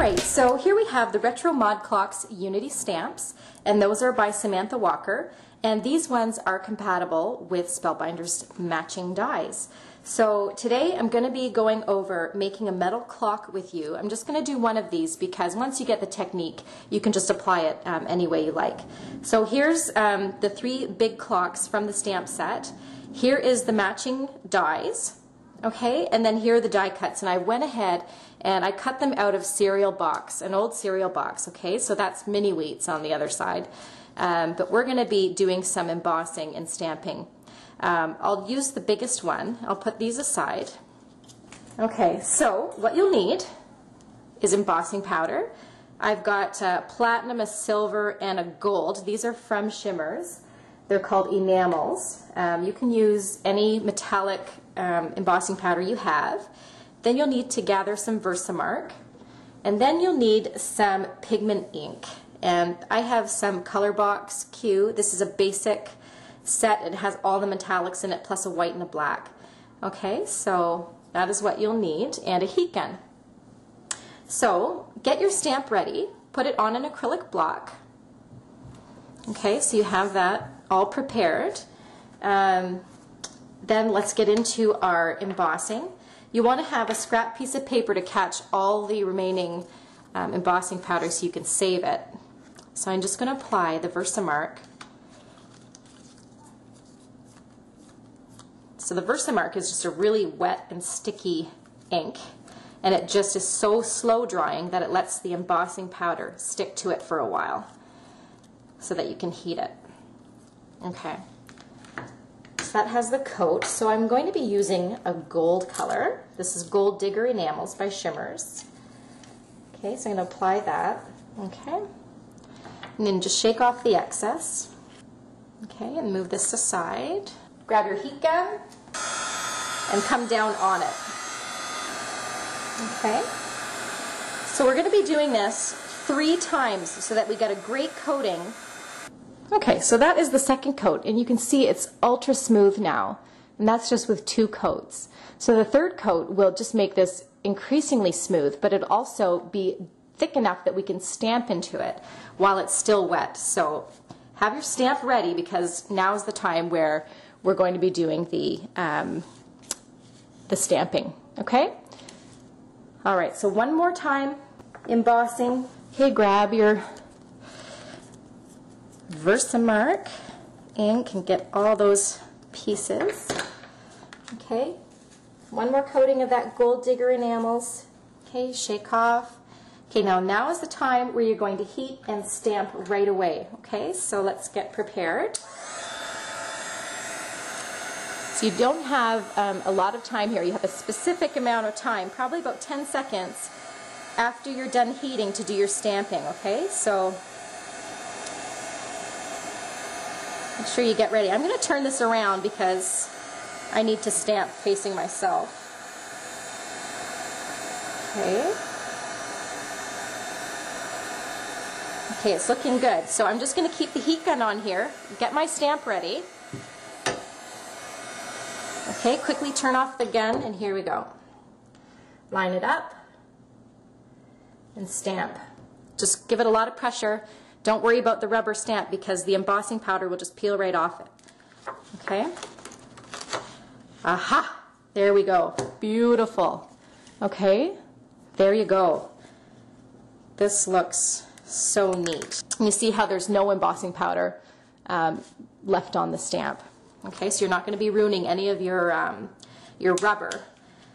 Alright, so here we have the Retro Mod Clocks Unity stamps, and those are by Samantha Walker, and these ones are compatible with Spellbinders matching dies. So today I'm going to be going over making a metal clock with you. I'm just going to do one of these because once you get the technique, you can just apply it any way you like. So here's the 3 big clocks from the stamp set. Here is the matching dies, okay, and then here are the die cuts, and I went ahead and I cut them out of cereal box, an old cereal box, okay, so that's mini wheats on the other side. But we're going to be doing some embossing and stamping. I'll use the biggest one. I'll put these aside. Okay, so what you'll need is embossing powder. I've got platinum, a silver, and a gold. These are from Shimmerz. They're called Enamelz. You can use any metallic embossing powder you have. Then you'll need to gather some VersaMark, and then you'll need some pigment ink. And I have some ColorBox Q. This is a basic set. It has all the metallics in it plus a white and a black. Okay, so that is what you'll need, and a heat gun. So get your stamp ready, put it on an acrylic block. Okay, so you have that all prepared. Then let's get into our embossing. You want to have a scrap piece of paper to catch all the remaining embossing powder so you can save it. So I'm just going to apply the VersaMark. So the VersaMark is just a really wet and sticky ink, and it just is so slow drying that it lets the embossing powder stick to it for a while so that you can heat it. Okay. So that has the coat. So I'm going to be using a gold color. This is Gold Digger Enamelz by Shimmerz. Okay, so I'm going to apply that. Okay. And then just shake off the excess. Okay, and move this aside. Grab your heat gun and come down on it. Okay. So we're going to be doing this 3 times so that we get a great coating. Okay, so that is the second coat, and you can see it's ultra smooth now, and that's just with 2 coats. So the third coat will just make this increasingly smooth, but it'll also be thick enough that we can stamp into it while it's still wet. So have your stamp ready because now is the time where we're going to be doing the stamping. Okay? All right, so one more time, embossing. Okay, grab your VersaMark ink and get all those pieces. Okay, one more coating of that Gold Digger Enamelz. Okay, shake off. Okay, now is the time where you're going to heat and stamp right away. Okay, so let's get prepared. So you don't have a lot of time here. You have a specific amount of time, probably about 10 seconds after you're done heating to do your stamping. Okay, so make sure you get ready. I'm going to turn this around because I need to stamp facing myself. Okay. Okay, it's looking good. So I'm just going to keep the heat gun on here, get my stamp ready. Okay, quickly turn off the gun, and here we go. Line it up and stamp. Just give it a lot of pressure. Don't worry about the rubber stamp because the embossing powder will just peel right off it. Okay? Aha! There we go. Beautiful. Okay? There you go. This looks so neat. You see how there's no embossing powder left on the stamp. Okay, so you're not going to be ruining any of your rubber.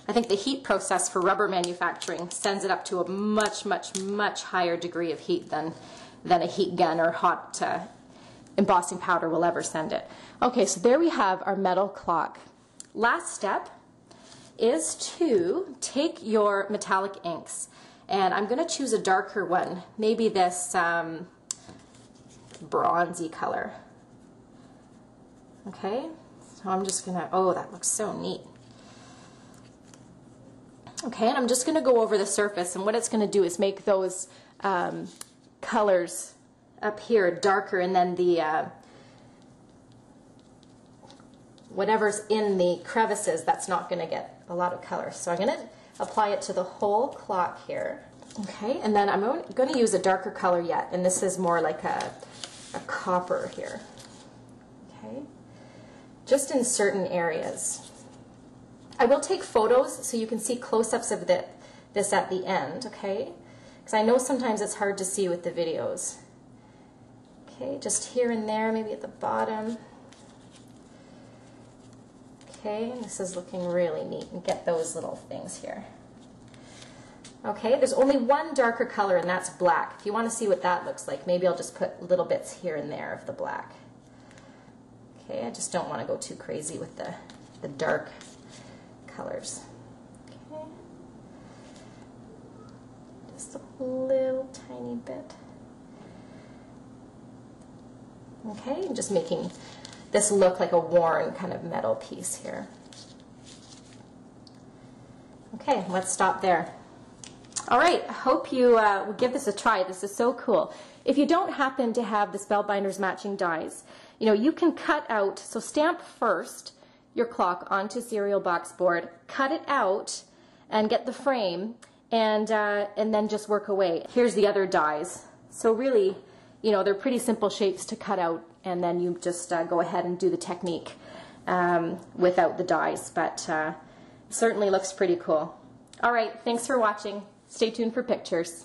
I think the heat process for rubber manufacturing sends it up to a much, much, much higher degree of heat than a heat gun or hot embossing powder will ever send it. Okay, so there we have our metal clock. Last step is to take your metallic inks, and I'm going to choose a darker one, maybe this bronzy color. Okay, so I'm just going to, oh, that looks so neat. Okay, and I'm just going to go over the surface, and what it's going to do is make those colors up here darker, and then the whatever's in the crevices, that's not going to get a lot of color. So I'm going to apply it to the whole clock here. Okay, and then I'm going to use a darker color yet, and this is more like a copper here. Okay, just in certain areas. I will take photos so you can see close-ups of this at the end, okay? Because I know sometimes it's hard to see with the videos. Okay, just here and there, maybe at the bottom. Okay, this is looking really neat, and get those little things here. Okay, there's only one darker color, and that's black. If you want to see what that looks like, maybe I'll just put little bits here and there of the black. Okay, I just don't want to go too crazy with the dark colors. Okay, just a little tiny bit. Okay, I'm just making this look like a worn kind of metal piece here. Okay, let's stop there. All right, I hope you will give this a try. This is so cool. If you don't happen to have the Spellbinders matching dies, you know, you can cut out, so stamp first your clock onto cereal box board, cut it out, and get the frame, and then just work away. Here's the other dies. So really, you know, they're pretty simple shapes to cut out, and then you just go ahead and do the technique without the dies, but certainly looks pretty cool. All right, thanks for watching. Stay tuned for pictures.